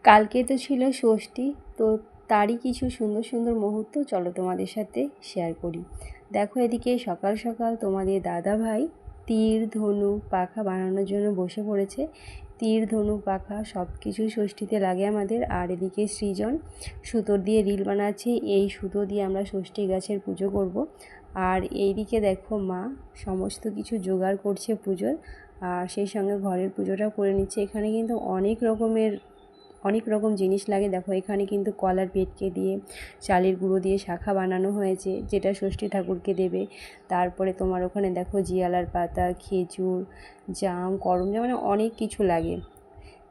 কালকে তো ছিল ষষ্ঠী, তো তারই কিছু সুন্দর সুন্দর মুহূর্ত চলো তোমাদের সাথে শেয়ার করি। দেখো এদিকে সকাল সকাল তোমাদের দাদা ভাই তীর ধনুক পাখা বানানোর জন্য বসে পড়েছে। তীর ধনুক পাখা সব কিছুই ষষ্ঠীতে লাগে আমাদের। আর এদিকে সৃজন সুতোর দিয়ে রিল বানাচ্ছে, এই সুতো দিয়ে আমরা ষষ্ঠী গাছের পুজো করব। আর এইদিকে দেখো মা সমস্ত কিছু জোগাড় করছে পুজোর, আর সেই সঙ্গে ঘরের পুজোটাও করে নিচ্ছে। এখানে কিন্তু অনেক রকম জিনিস লাগে। দেখো এখানে কিন্তু কলার পেটকে দিয়ে চালের গুঁড়ো দিয়ে শাখা বানানো হয়েছে, যেটা ষষ্ঠী ঠাকুরকে দেবে। তারপরে তোমার ওখানে দেখো জিয়ালার পাতা, খেজুর, জাম, করমচা, মানে অনেক কিছু লাগে।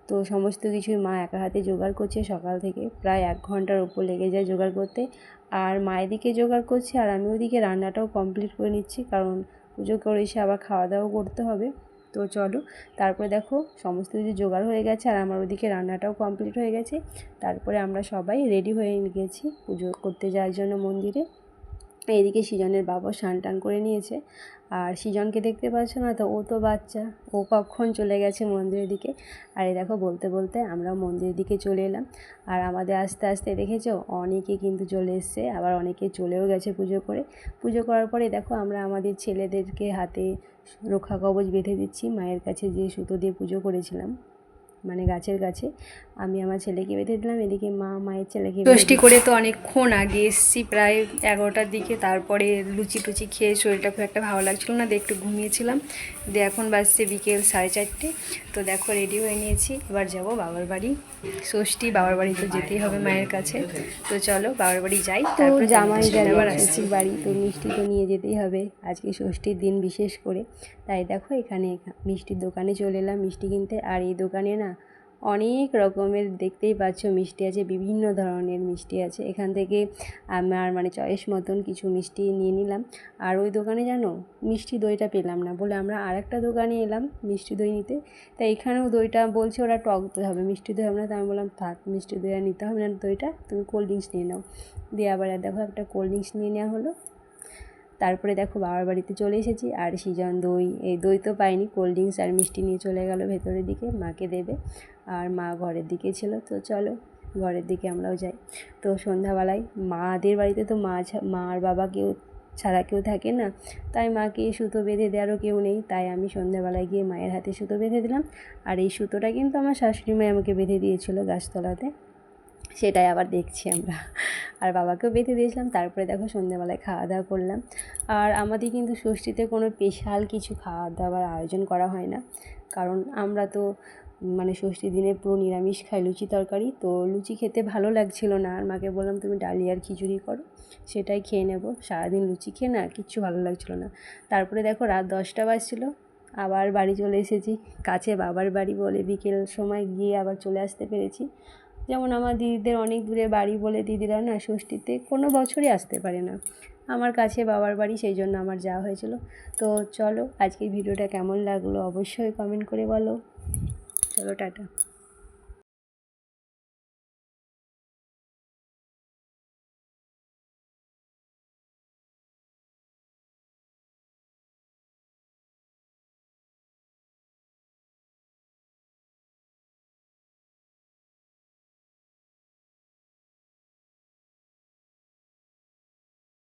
তো সমস্ত কিছুই মা একা হাতে জোগাড় করছে সকাল থেকে, প্রায় 1 ঘন্টার উপর লেগে যায় জোগাড় করতে। আর মা এদিকে জোগাড় করছে আর আমি ওদিকে রান্নাটাও কমপ্লিট করে নিচ্ছি, কারণ পুজো করে এসে আবার খাওয়া দাওয়া করতে হবে। তো চলো, তারপরে দেখো সমস্ত কিছু জোগাড় হয়ে গেছে আর আমার ওদিকে রান্নাটাও কমপ্লিট হয়ে গেছে। তারপরে আমরা সবাই রেডি হয়ে গেছি পুজো করতে যাওয়ার জন্য মন্দিরে। এইদিকে সৃজনের বাবা স্নান টান করে নিয়েছে, আর সৃজনকে দেখতে পাচ্ছ না তো, ও তো বাচ্চা, ও কখন চলে গেছে মন্দিরের দিকে। আর এই দেখো বলতে বলতে আমরা মন্দিরের দিকে চলে এলাম। আর আমাদের আস্তে আস্তে দেখেছো অনেকে কিন্তু চলে এসছে, আবার অনেকে চলেও গেছে পুজো করে। পুজো করার পরে দেখো আমরা আমাদের ছেলেদেরকে হাতে রক্ষা কবচ বেঁধে দিচ্ছি। মায়ের কাছে যে সুতো দিয়ে পুজো করেছিলাম, মানে গাছের কাছে, আমি আমার ছেলেকে বেঁধে দিলাম। এদিকে মা মায়ের ছেলেকে ষষ্ঠী করে তো অনেকক্ষণ আগে এসেছি, প্রায় 11টার দিকে। তারপরে লুচি টুচি খেয়ে শরীরটা খুব একটা ভালো লাগছিলো না, দিয়ে একটু ঘুমিয়েছিলাম। দিয়ে এখন বাজছে বিকেল 4:30। তো দেখো রেডি হয়ে নিয়েছি, এবার যাব বাবার বাড়ি। ষষ্ঠী, বাবার বাড়ি তো যেতেই হবে মায়ের কাছে। তো চলো বাবার বাড়ি যাই। তো জামাই গেলে শ্বশুর বাড়ি, তো মিষ্টি তো নিয়ে যেতেই হবে আজকে ষষ্ঠীর দিন বিশেষ করে। তাই দেখো এখানে মিষ্টির দোকানে চলে এলাম মিষ্টি কিনতে। আর এই দোকানে না অনেক রকমের, দেখতেই পাচ্ছ, মিষ্টি আছে, বিভিন্ন ধরনের মিষ্টি আছে। এখান থেকে আমার মানে চয়েস মতন কিছু মিষ্টি নিয়ে নিলাম। আর ওই দোকানে জানো মিষ্টি দইটা পেলাম না বলে আমরা আরেকটা দোকানে এলাম মিষ্টি দই নিতে। তাই এখানেও দইটা বলছে ওরা টক দই হবে, মিষ্টি দই হবে না। তাই আমি বললাম থাক, মিষ্টি দই আর নিতে হবে না, দইটা তুমি কোল্ড ড্রিঙ্কস নিয়ে নাও। দিয়ে আবার দেখো একটা কোল্ড ড্রিঙ্কস নিয়ে নেওয়া হলো। তারপরে দেখো বাবার বাড়িতে চলে এসেছি। আর সৃজন দই তো পাইনি, কোল্ড ড্রিঙ্কস আর মিষ্টি নিয়ে চলে গেল ভেতরের দিকে মাকে দেবে। আর মা ঘরের দিকে ছিল। তো চলো ঘরের দিকে আমরাও যাই। তো সন্ধ্যাবেলায় মাদের বাড়িতে তো মা আর বাবা কেউ ছাড়া কেউ থাকে না, তাই মাকে সুতো বেঁধে দেওয়ারও কেউ নেই। তাই আমি সন্ধ্যাবেলায় গিয়ে মায়ের হাতে সুতো বেঁধে দিলাম। আর এই সুতোটা কিন্তু আমার শাশুড়ি মা আমাকে বেঁধে দিয়েছিল গাছতলাতে, সেটাই আবার দেখছি আমরা। আর বাবাকেও বেঁধে দিয়েছিলাম। তারপরে দেখো সন্ধ্যেবেলায় খাওয়া দাওয়া করলাম। আর আমাদের কিন্তু ষষ্ঠীতে কোনো স্পেশাল কিছু খাওয়া দাওয়ার আয়োজন করা হয় না, কারণ আমরা তো মানে ষষ্ঠীর দিনে পুরো নিরামিষ খাই, লুচি তরকারি। তো লুচি খেতে ভালো লাগছিল না, আর মাকে বললাম তুমি ডালিয়ার খিচুড়ি করো, সেটাই খেয়ে নেব। সারাদিন লুচি খেয়ে না কিচ্ছু ভালো লাগছিলো না। তারপরে দেখো রাত 10টা বাজছিলো, আবার বাড়ি চলে এসেছি। কাছে বাবার বাড়ি বলে বিকেল সময় গিয়ে আবার চলে আসতে পেরেছি। যেমন আমার দিদিদের অনেক দূরে বাড়ি বলে দিদিরা না ষষ্ঠীতে কোনো বছরই আসতে পারে না। আমার কাছে বাবার বাড়ি, সেই জন্য আমার যাওয়া হয়েছিল। তো চলো আজকের ভিডিওটা কেমন লাগলো অবশ্যই কমেন্ট করে বলো। চলো টাটা।